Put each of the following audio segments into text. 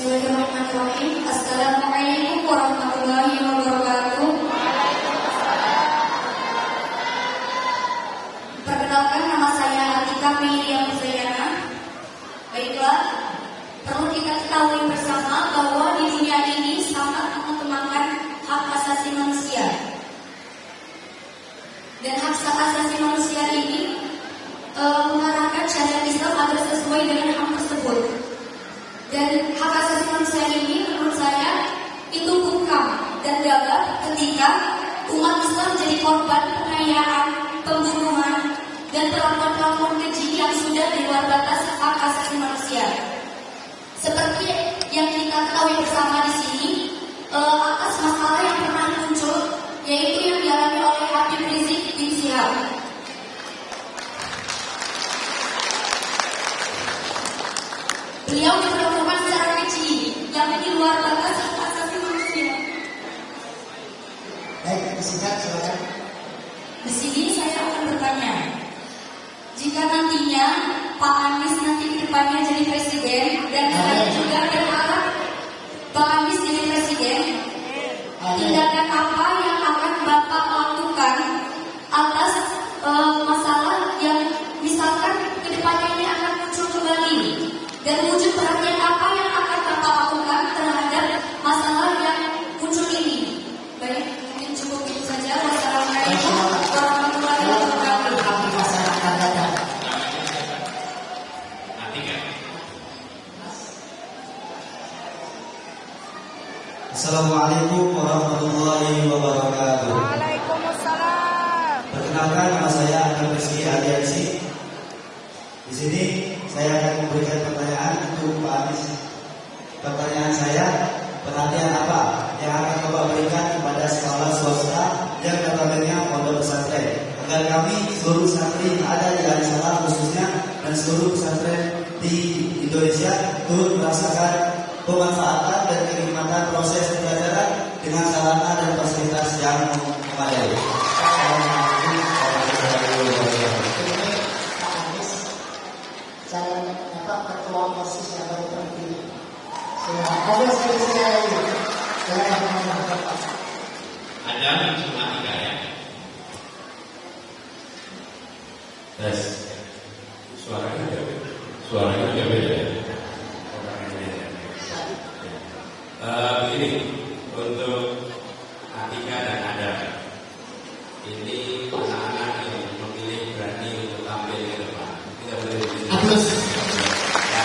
Bismillahirrahmanirrahim. Assalamualaikum warahmatullahi wabarakatuh. Perkenalkan, nama saya Atika Miriam Zayyana. Baiklah, perlu kita ketahui bersama bahwa di dunia ini sangat mengutamakan hak asasi manusia. Dan hak asasi manusia ini mengharapkan syariat Islam agar sesuai dengan hak tersebut. Dan hak asasi manusia ini menurut saya itu bungkam dan gagap ketika umat Islam jadi korban penganiayaan, pembunuhan, dan perlakuan-perlakuan keji yang sudah di luar batas hak asasi manusia. Seperti yang kita ketahui bersama di sini, atas masalah yang pernah muncul, yaitu yang dialami oleh Habib Rizik bin Syihab. Beliau diperlakukan secara keji yang di luar batas hak asasi manusia. Baik, singkat silakan. Di sini saya akan bertanya, jika nantinya Pak Anies nanti ke depannya jadi presiden, dan saya juga berharap Pak Anies jadi presiden, tindakan apa yang akan Bapak lakukan atas masalah yang misalkan ke depannya ini akan muncul kembali? Dan wujud perhatian apa yang akan Bapak lakukan terhadap masalah yang muncul ini? Baik, mungkin cukup itu saja. Wassalamualaikum warahmatullahi wabarakatuh. Assalamualaikum warahmatullahi wabarakatuh. Waalaikumsalam. Perkenalkan, nama saya Akil Rizky Aliansi. Di sini saya akan memberikan pertanyaan untuk Pak Anies. Pertanyaan saya, perhatian apa yang akan Bapak berikan kepada sekolah swasta yang notabene pondok pesantren, agar kami seluruh santri yang ada di Al-Salam khususnya dan seluruh pesantren di Indonesia turut merasakan pemanfaatan dan kenikmatan proses pembelajaran dengan sarana dan fasilitas yang memadai. Assalamualaikum warahmatullahi wabarakatuh. Saya dapat ketua OSIS yang baru terpilih. Ada saya ini. Ada cuma 3 ya. Tes. Suaranya agak beda. Begini, untuk Atika dan Adam, ini anak-anak yang memilih berani untuk tampil ke depan. Kita boleh ya.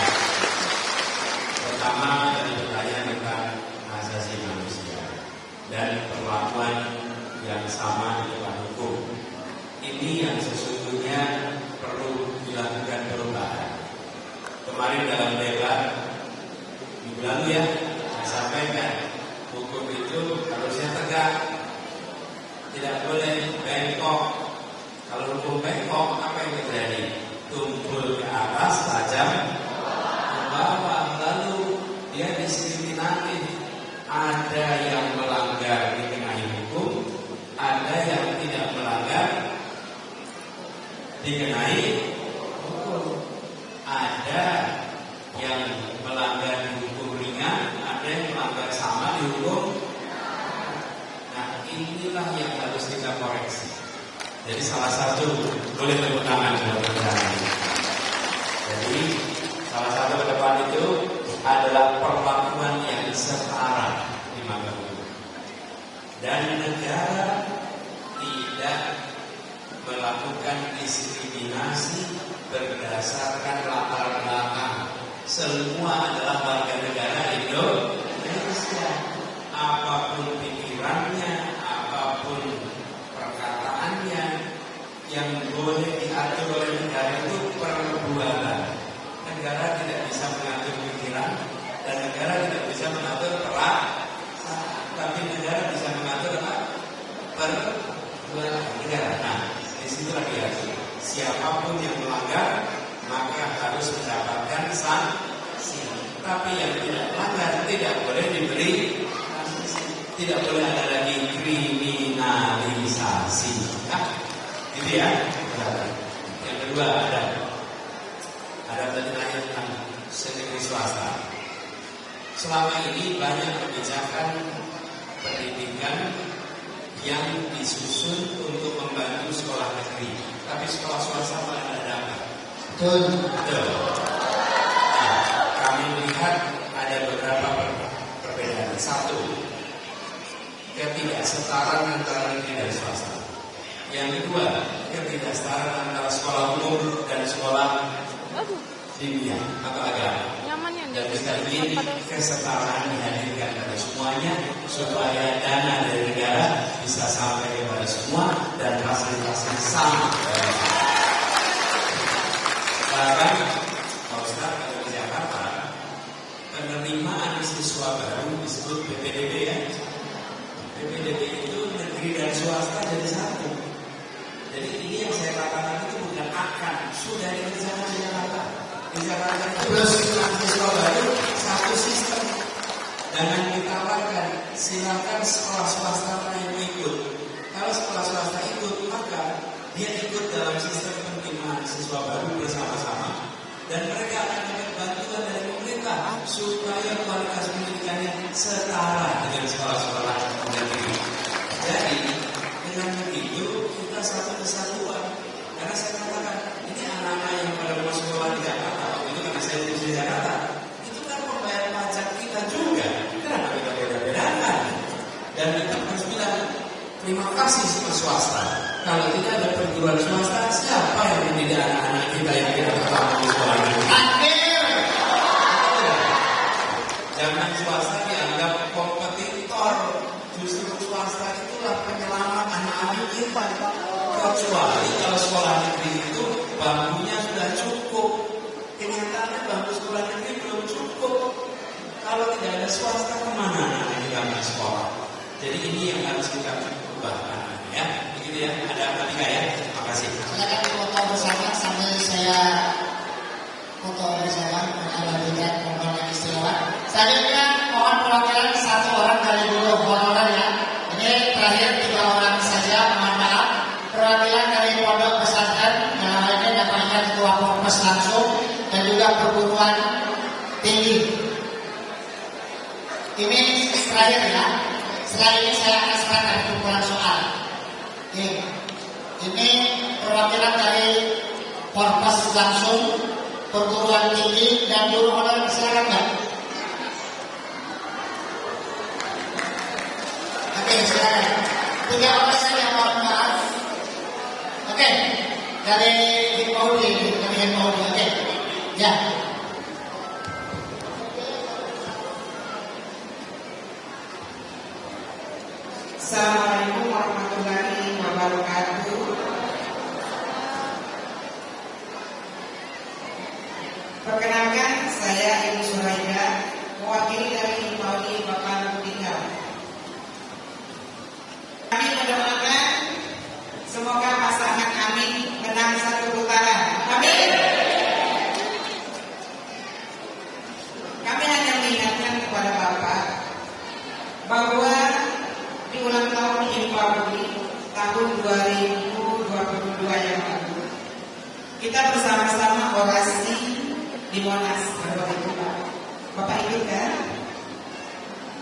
Pertama, dari pertanyaan tentang asasi manusia dan perlakuan yang sama di depan hukum. Ini yang sesungguhnya perlu dilakukan perubahan. Kemarin dalam debat minggu lalu ya, saya sampaikan hukum itu harusnya tegak, tidak boleh bengkok. Kalau hukum bengkok, apa yang terjadi? Tumpul ke atas, tajam ke bawah, lalu dia diskriminatif. Ada yang melanggar dikenai hukum, ada yang tidak melanggar dikenai hukum. Ada yang melanggar hukum ringan, ada yang melanggar sama dihukum. Nah, inilah yang harus kita koreksi. Jadi salah satu, boleh tepuk tangan buat perjalanan. Jadi salah satu ke depan itu adalah perlakuan yang setara di mata hukum. Dan negara tidak melakukan diskriminasi berdasarkan latar belakang. Semua adalah warga negara Indonesia. Apapun pikirannya, apapun perkataannya, yang boleh diatur oleh negara itu perbuatan. Negara tidak bisa mengatur pikiran dan negara tidak bisa mengatur perasaan, tapi negara bisa mengatur apa? Perbuatan negara. Nah, disitulah diatur. Siapapun yang melanggar maka harus mendapatkan sanksi. Tapi yang tidak melanggar tidak boleh diberi sanksi. Tidak boleh ada lagi kriminalisasi. Nah, gitu ya. Yang kedua ada tadi tanya tentang negeri swasta. selama ini banyak kebijakan pendidikan yang disusun untuk membantu sekolah negeri, tapi sekolah swasta malah ada apa? Betul. Nah, kami melihat ada beberapa perbedaan. Satu, ketidaksetaraan antara negeri dan swasta. Yang kedua, ketidaksetaraan antara sekolah umum dan sekolah diniyah atau agama. Dan kita ingin kesetaraan dihadirkan pada semuanya supaya dana dari negara bisa sampai kepada semua dan fasilitasnya sama. Bahkan kalau sekarang ada di Jakarta, penerimaan siswa baru disebut PPDB ya. PPDB itu negeri dan swasta jadi satu. Jadi ini yang saya katakan itu bukan akan, sudah dikerjakan di Jakarta. Di Jakarta plus siswa baru satu sistem. Jangan ditawarkan, silakan sekolah swasta yang ikut. Kalau sekolah swasta ikut, maka dia ikut dalam sistem penerimaan siswa baru bersama-sama. Dan mereka akan dapat bantuan dari pemerintah supaya kualitas pendidikannya setara dengan sekolah-sekolah negeri. Jadi dengan begitu kita satu kesatuan. Karena saya katakan ini anak-anak yang pada mau sekolah di Jakarta, itu karena saya di Jakarta, itu kan membayar pajak kita juga. Kenapa kita beda-bedakan? Dan kita harus bilang terima kasih sama swasta. Kalau tidak ada perguruan swasta, siapa yang mendidik anak-anak kita yang kita pertama di sekolah negeri? Jangan swasta dianggap kompetitor. Justru swasta itulah penyelamat anak-anak kita. Kecuali kalau sekolah negeri itu bangkunya sudah cukup. Kenyataannya bangku sekolah negeri belum cukup. Kalau tidak ada swasta, kemana anak kita nggak sekolah? Jadi ini yang harus kita ubah, ya. Begitu ya. Ada apa tiga ya? Terima kasih. Silakan foto bersama sambil saya foto bersama mengambilkan pengalaman istimewa. Selanjutnya mohon perwakilan satu orang dari dulu honorer ya. Ini terakhir 3 orang saja. Mohon maaf. Perwakilan dari pondok pesantren yang lainnya dapatkan ketua Porpes langsung dan juga perguruan tinggi. Ini terakhir ya. Setelah ini saya akan serahkan kumpulan soal. Ini perwakilan dari Porpes langsung, perguruan tinggi dan guru honorer, silakan Mbak. Oke, silakan. 3 orang saja, mohon maaf. Oke, dari Pauli, oke, ya. Assalamualaikum warahmatullahi wabarakatuh. Perkenalkan, saya Ibu Suraida, mewakili dari Pauli Bapak Tinggal. Kami mendoakan semoga pasangan kami menang 1 putaran. Amin. Kami hanya mengingatkan kepada Bapak bahwa di ulang tahun Pauli tahun 2022 yang lalu kita bersama-sama orasi di Monas. Bapak ikut kan?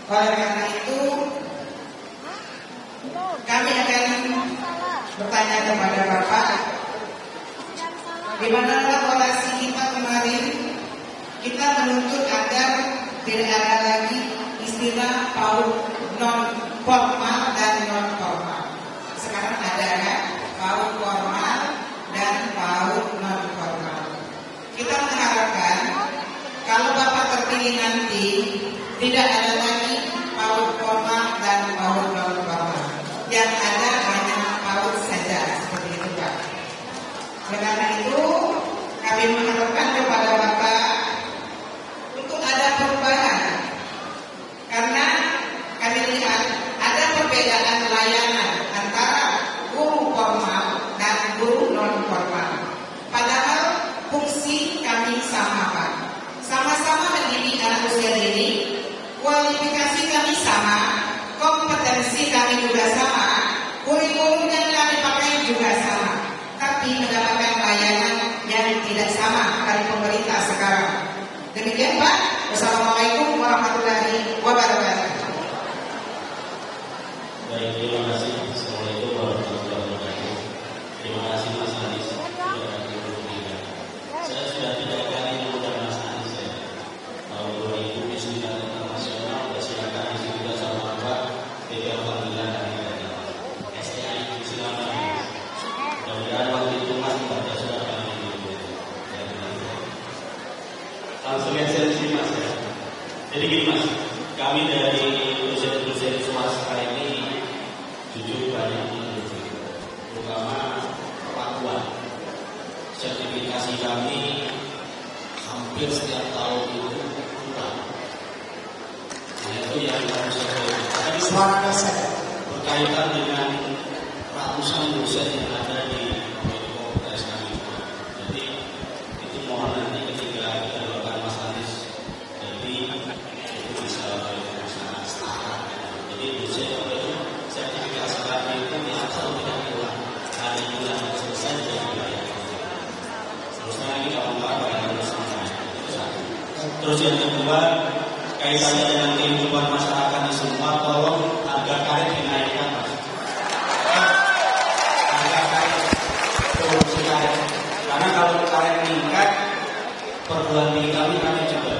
Oleh karena itu kami akan bertanya kepada Bapak, di manakah orasi kita kemarin kita menuntut agar tidak ada lagi istilah PAUD non formal dan non formal. Sekarang ada kan PAUD formal dan PAUD non formal. Kita mengharapkan kalau Bapak terpilih nanti tidak ada lagi PAUD formal dan PAUD non formal. Yang ada hanya PAUD saja, seperti itu Pak. Karena itu kami mengharapkan kepada Bapak untuk ada perubahan. Karena kami lihat ada perbedaan layanan antara guru formal dan guru non formal. Padahal fungsi kami sama Pak. Sama-sama mendidik anak usia dini, kualifikasi kami sama, kompetensi kami juga sama, kurikulum yang kami pakai juga sama. Tapi mendapatkan layanan yang tidak sama dari pemerintah sekarang. Demikian Pak. Wassalamualaikum warahmatullahi Langsung esensi Mas ya. Jadi gini Mas, kami dari dosen-dosen swasta ini jujur banyak meneliti, terutama perlakuan. Sertifikasi kami hampir setiap tahun itu kurang. Nah itu yang harus saya Suara dosen. berkaitan dengan ratusan dosen yang ada di Fakultas kami. Jadi itu mohon nanti ketika kita lakukan Mas Anies, jadi itu bisa berusaha setara. Jadi dosen itu sertifikasi kami itu biasa tidak kurang. Hari bulan selesai jadi dibayar. Terus lagi kawan-kawan harus sampai itu satu. Terus yang kedua kaitannya dengan kehidupan masyarakat di semua, tolong harga karet dinaikkan Mas. Harga karet, produksi karet. Karena kalau karet meningkat, perguruan tinggi kami juga.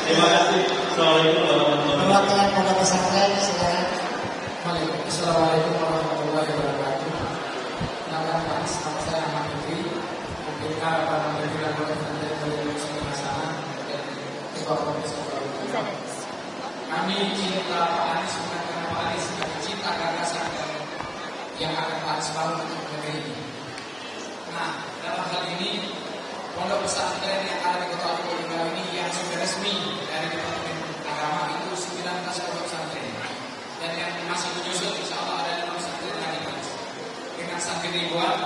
Terima kasih. Assalamualaikum warahmatullahi wabarakatuh. Perwakilan pondok pesantren, silakan. Assalamualaikum warahmatullahi wabarakatuh. Nama saya Ahmad Fikri, PPK Para Menteri dan Pondok Pesantren Darul Muslimin Hasanah dan Ketua Profesor. Kami cinta Pak Anies bukan karena Pak Anies, kami cinta gagasan yang akan Pak Anies bangun untuk negeri ini. Nah, dalam hal ini pondok pesantren yang ada di Kota Probolinggo ini yang sudah resmi dari Departemen Agama itu 19 pondok pesantren. Dan yang masih menyusul insya Allah ada 6 pesantren lagi dengan santri ribuan.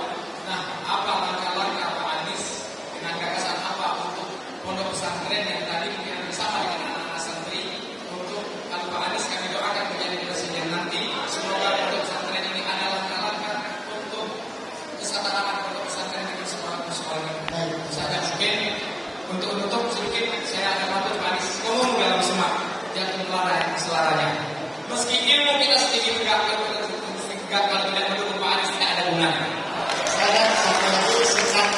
Nah, apa langkah-langkah Pak Anies dengan gagasan apa untuk pondok pesantren yang tadi mungkin bersama dengan anak-anak santri untuk kalau Pak Anies kami doakan menjadi presiden nanti, semoga pondok pesantren ini ada langkah-langkah untuk kesetaraan pondok pesantren dengan sekolah-sekolah. Saya mungkin untuk menutup sedikit saya akan bantu Pak Anies ngomong dalam semak jantung selaranya. Meski ilmu kita sedikit tegak kalau tidak mendukung Pak Anies tidak ada gunanya. Saya satu lagi singkat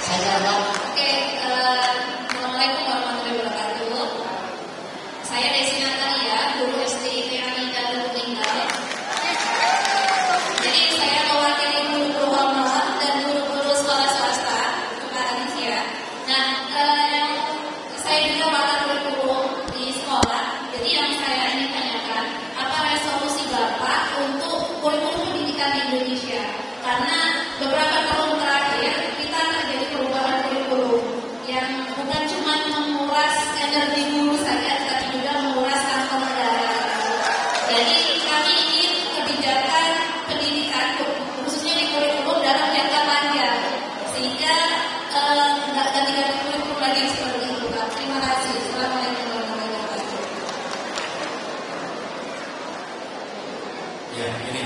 saya jawab. Oke, Assalamualaikum warahmatullahi wabarakatuh. Saya Desi Natalia, guru SD IPA Darul Tinggal. Jadi saya mewakili guru-guru honor dan guru-guru sekolah swasta, Pak Anies ya. Nah, saya juga pakar kurikulum di sekolah. Jadi yang saya ingin tanyakan, apa resolusi Bapak untuk kurikulum pendidikan di Indonesia? Karena beberapa tahun terakhir kita terjadi perubahan kurikulum yang bukan cuma menguras energi guru saja, tapi juga menguras kantong negara. Jadi kami ingin kebijakan pendidikan khususnya di kurikulum dalam jangka panjang sehingga nggak ganti-ganti kurikulum lagi seperti itu Pak. Terima kasih. Assalamualaikum warahmatullahi wabarakatuh. Ya, ini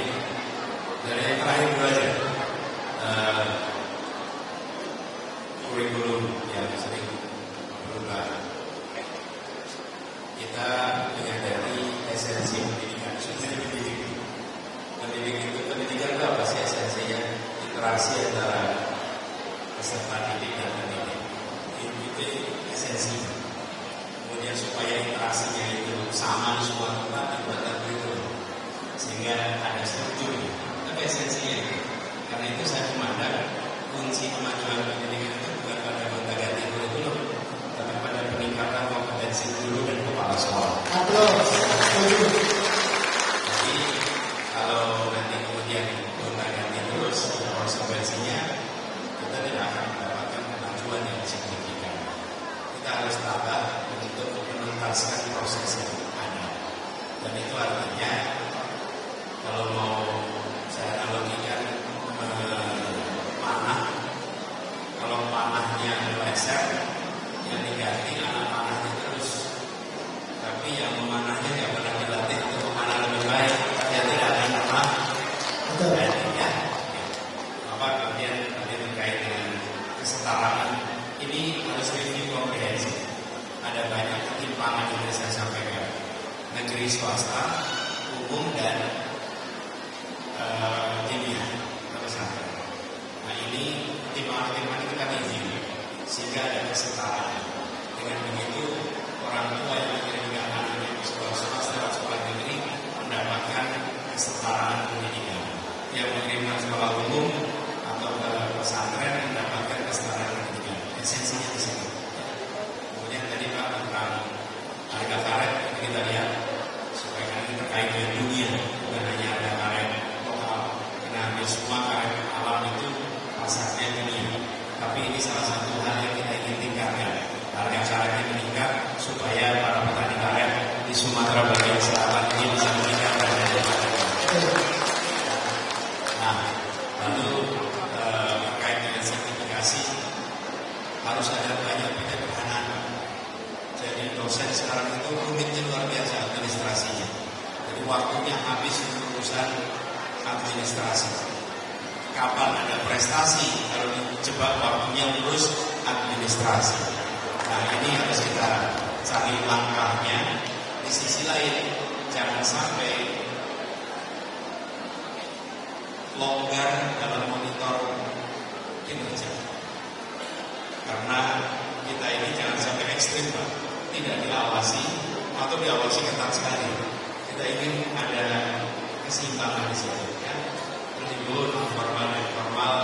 dari yang terakhir dulu aja. Kurikulum yang sering berubah. Kita menyadari esensi pendidikan. Pendidikan itu apa sih esensinya? Interaksi antara peserta didik dan pendidik. Itu esensi. Kemudian supaya interaksinya itu sama di semua tempat dibuatkan kurikulum sehingga ada struktur. Tapi esensinya itu. Karena itu saya memandang kunci kemajuan pendidikan itu bukan pada gonta-ganti kurikulum, tapi pada peningkatan kompetensi guru dan kepala sekolah. Jadi kalau nanti kemudian gonta-ganti terus, konsekuensinya kita tidak akan mendapatkan kemajuan yang signifikan. Kita harus tabah untuk menuntaskan proses yang ada. Dan itu artinya kalau mau saya analogikan panah, kalau panahnya meleset, yang diganti anak panahnya terus. Tapi yang memanahnya nggak pernah dilatih untuk memanah lebih baik, dia tidak akan pernah. Ya. Apa kemudian terkait dengan kesetaraan ini harus review komprehensif. Ada banyak ketimpangan yang saya sampaikan. Negeri swasta, umum dan kimia, pesantren. Nah ini timbangan-timbangan itu kan izin sehingga ada kesetaraan. Dengan begitu orang tua yang mengirimkan anaknya ke sekolah swasta atau sekolah negeri mendapatkan kesetaraan pendidikan. Yang mengirimkan sekolah umum atau ke pesantren mendapatkan kesetaraan pendidikan. Esensinya di situ. Tapi ini salah satu hal yang kita ingin tingkatkan. Hal yang caranya meningkat supaya para petani karet di Sumatera bagian selatan ini bisa meningkatkan daripada. Nah, lalu terkait dengan sertifikasi harus ada banyak penyederhanaan. Jadi dosen sekarang itu rumitnya luar biasa administrasinya. Jadi waktunya habis untuk urusan administrasi. Kapan ada prestasi kalau dijebak waktunya urus administrasi. Nah ini harus kita cari langkahnya. Di sisi lain jangan sampai longgar dalam monitor kinerja. Karena kita ini jangan sampai ekstrim, Pak. Tidak diawasi atau diawasi ketat sekali. Kita ingin ada keseimbangan di situ, ya. Meskipun formal dan informal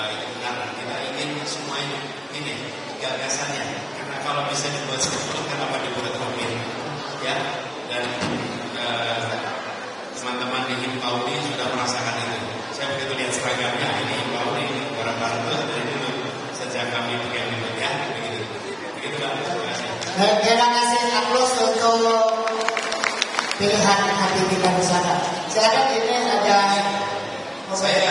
itu benar. Kita ingin semua ini gagasannya. Karena kalau bisa dibuat seperti kenapa dibuat rumit, ya. Dan teman-teman di Himpauli sudah merasakan itu. Saya begitu lihat seragamnya ini Himpauli barang-barang itu dari dulu sejak kami pakai itu, ya. Begitu Pak. Terima kasih. Terima kasih aplaus untuk pilihan hati kita di sana. Silakan ini ada Saya